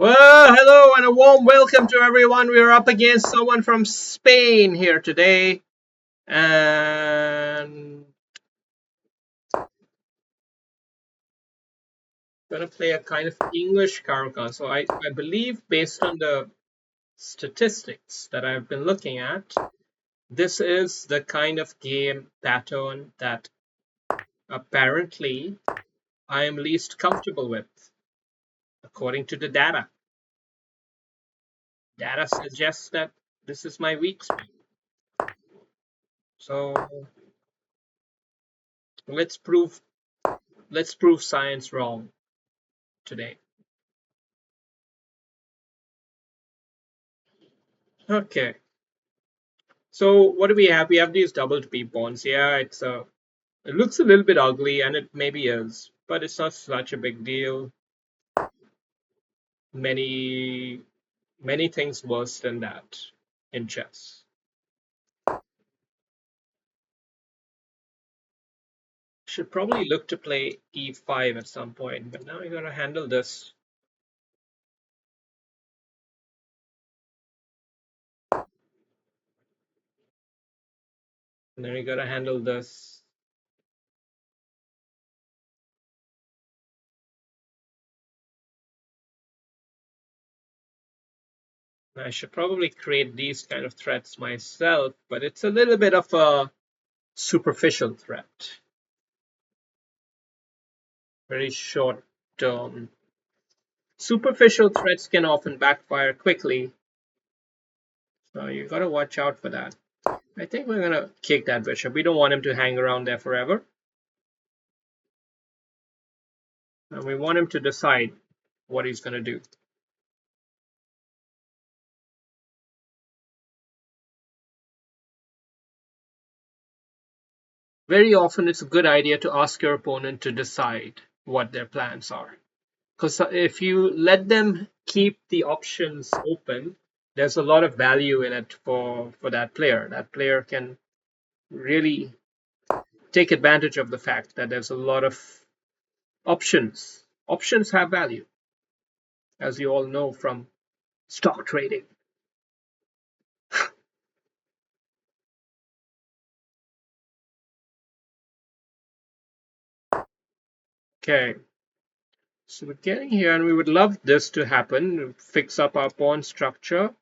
Well, hello and a warm welcome to everyone. We are up against someone from Spain here today, and gonna play a kind of English Caracal. So I believe, based on the statistics that I've been looking at, this is the kind of game pattern that apparently I am least comfortable with, according to the data. Data suggests that this is my weak spot. So let's prove let's prove science wrong today. Okay, so what do we have? We have these doubled P pawns. Yeah, it looks a little bit ugly, and it maybe is, but it's not such a big deal. Many many things worse than that in chess. Should probably look to play E5 at some point, but now I gotta handle this. And then we gotta handle this. I should probably create these kind of threats myself, but it's a little bit of a superficial threat. Very short term. Superficial threats can often backfire quickly, so you gotta watch out for that. I think we're gonna kick that bishop. We don't want him to hang around there forever. And we want him to decide what he's gonna do. Very often it's a good idea to ask your opponent to decide what their plans are. Because if you let them keep the options open, there's a lot of value in it for that player. That player can really take advantage of the fact that there's a lot of options. Options have value, as you all know from stock trading. Okay, so we're getting here, and we would love this to happen, fix up our pawn structure,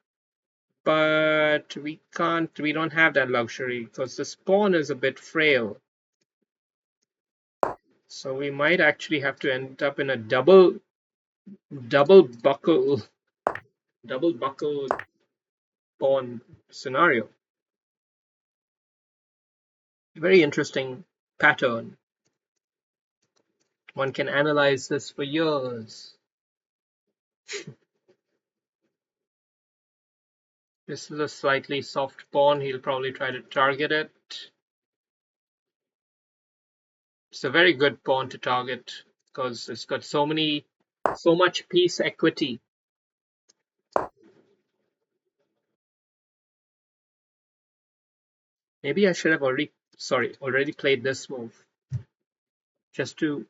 but we can't, we don't have that luxury because this pawn is a bit frail. So we might actually have to end up in a double buckle pawn scenario. Very interesting pattern. One can analyze this for years. This is a slightly soft pawn. He'll probably try to target it. It's a very good pawn to target because it's got so much piece equity. Maybe I should have already played this move just to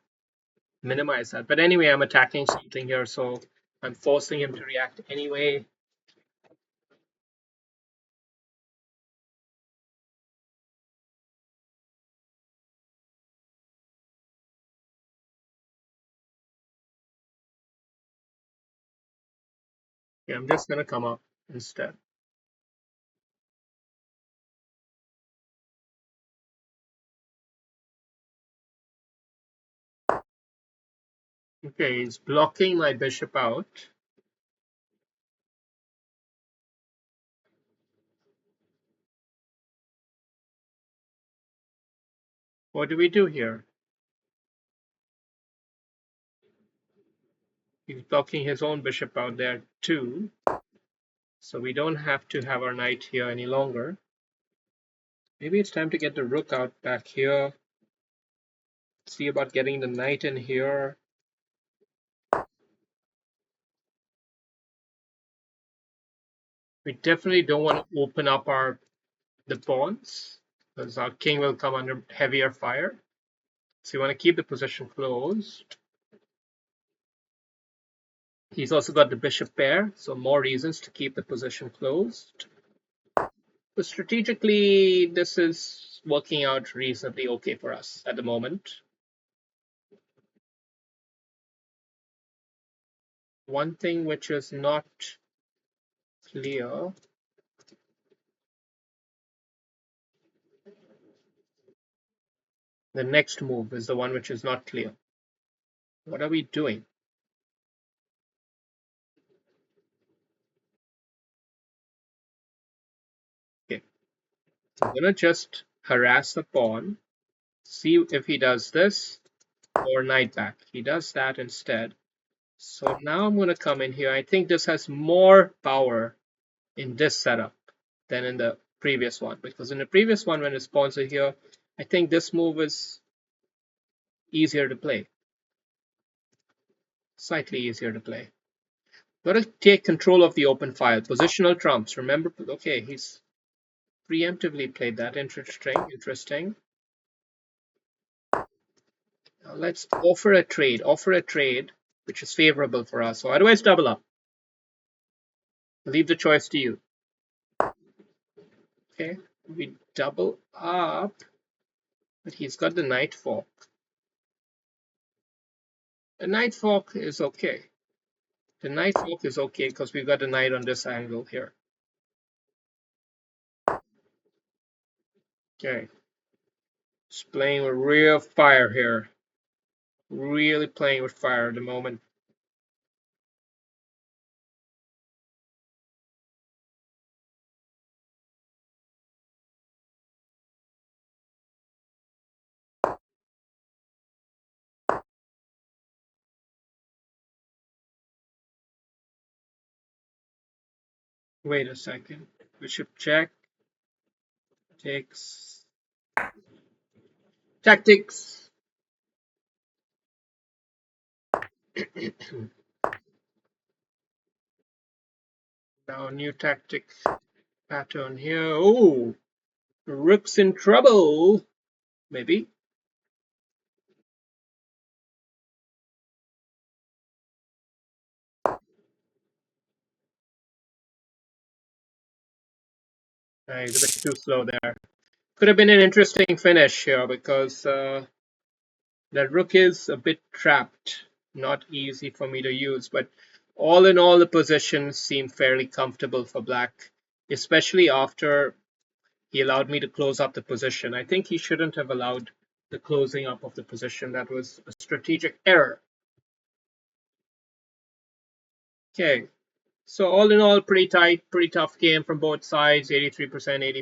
minimize that. But anyway, I'm attacking something here, so I'm forcing him to react anyway. Yeah, I'm just gonna come up instead. Okay, he's blocking my bishop out. What do we do here? He's blocking his own bishop out there too. So we don't have to have our knight here any longer. Maybe it's time to get the rook out back here. See about getting the knight in here. We definitely don't want to open up the pawns because our king will come under heavier fire. So you want to keep the position closed. He's also got the bishop pair, so more reasons to keep the position closed. But strategically, this is working out reasonably okay for us at the moment. One thing which is not clear. The next move is the one which is not clear. What are we doing? Okay, I'm gonna just harass the pawn, see if he does this, or knight back. He does that instead. So now I'm gonna come in here. I think this has more power in this setup than in the previous one, because in the previous one, when his pawns are here, I think this move is easier to play. Slightly easier to play. Got to take control of the open file. Positional trumps. Remember, okay, he's preemptively played that. Interesting, interesting. Now let's offer a trade which is favorable for us. So otherwise double up. I'll leave the choice to you. Okay, we double up, but he's got the knight fork. The knight fork is okay. The knight fork is okay because we've got the knight on this angle here. Okay, just playing with real fire here. Really playing with fire at the moment. Wait a second. Bishop check. Takes. Tactics. Now new tactic pattern here. Oh, rook's in trouble. Maybe. He's a bit too slow there. Could have been an interesting finish here because that rook is a bit trapped. Not easy for me to use, but all in all, the positions seem fairly comfortable for black, especially after he allowed me to close up the position. I think he shouldn't have allowed the closing up of the position. That was a strategic error. Okay, so all in all, pretty tight, pretty tough game from both sides, 83%,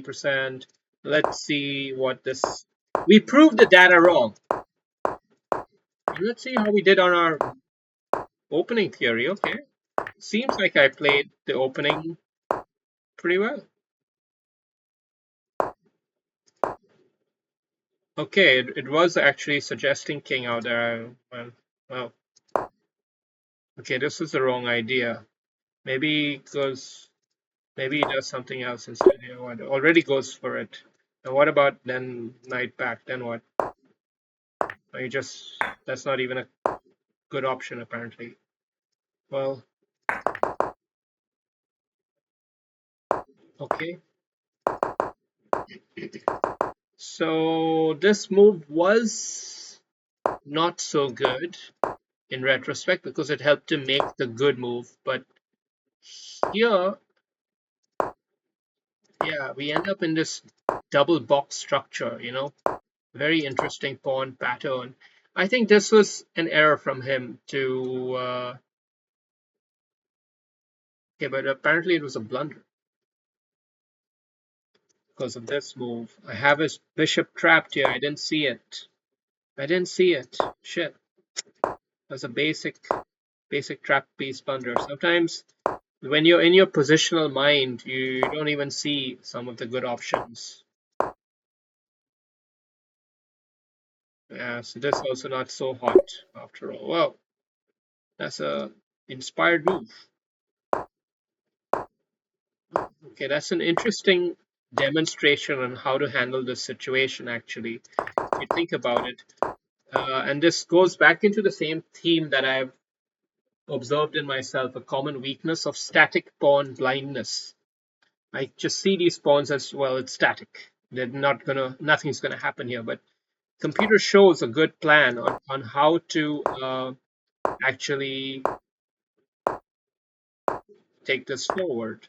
80%. Let's see what this... We proved the data wrong. Let's see how we did on our opening theory. Okay, seems like I played the opening pretty well. Okay, it was actually suggesting king out there. Well, okay, this is the wrong idea. Maybe because maybe he does something else instead. You know what? Already goes for it. And what about then knight back? Then what? You just that's not even a good option apparently. Well, okay. So this move was not so good in retrospect because it helped him make the good move, but here, yeah, we end up in this double box structure, you know, very interesting pawn pattern. I think this was an error from him to okay, but apparently it was a blunder because of this move. I have his bishop trapped here. I didn't see it. I didn't see it. Shit. That's a basic trap piece blunder. Sometimes when you're in your positional mind, you don't even see some of the good options. Yeah, so this also not so hot after all. Well, that's a inspired move. Okay, that's an interesting demonstration on how to handle this situation actually, if you think about it. And this goes back into the same theme that I've observed in myself a common weakness of static pawn blindness. I just see these pawns as, well, it's static. They're not gonna, nothing's gonna happen here. But computer shows a good plan on how to actually take this forward.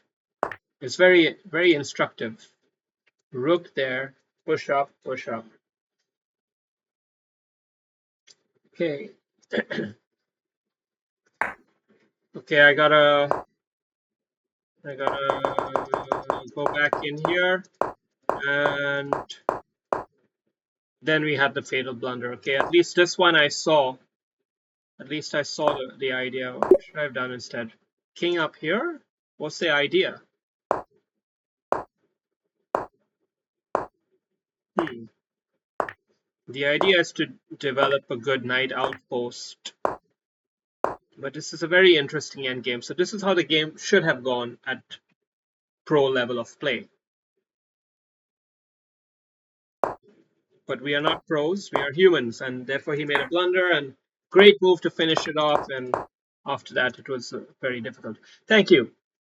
It's very, very instructive. Rook there, push up, push up. Okay. Okay, I gotta go back in here, and then we had the fatal blunder. Okay, at least this one I saw. At least I saw the idea. What should I have done instead? King up here? What's the idea? Hmm. The idea is to develop a good knight outpost. But this is a very interesting endgame. So this is how the game should have gone at pro level of play. But we are not pros, we are humans, and therefore he made a blunder, and great move to finish it off, and after that it was very difficult. Thank you.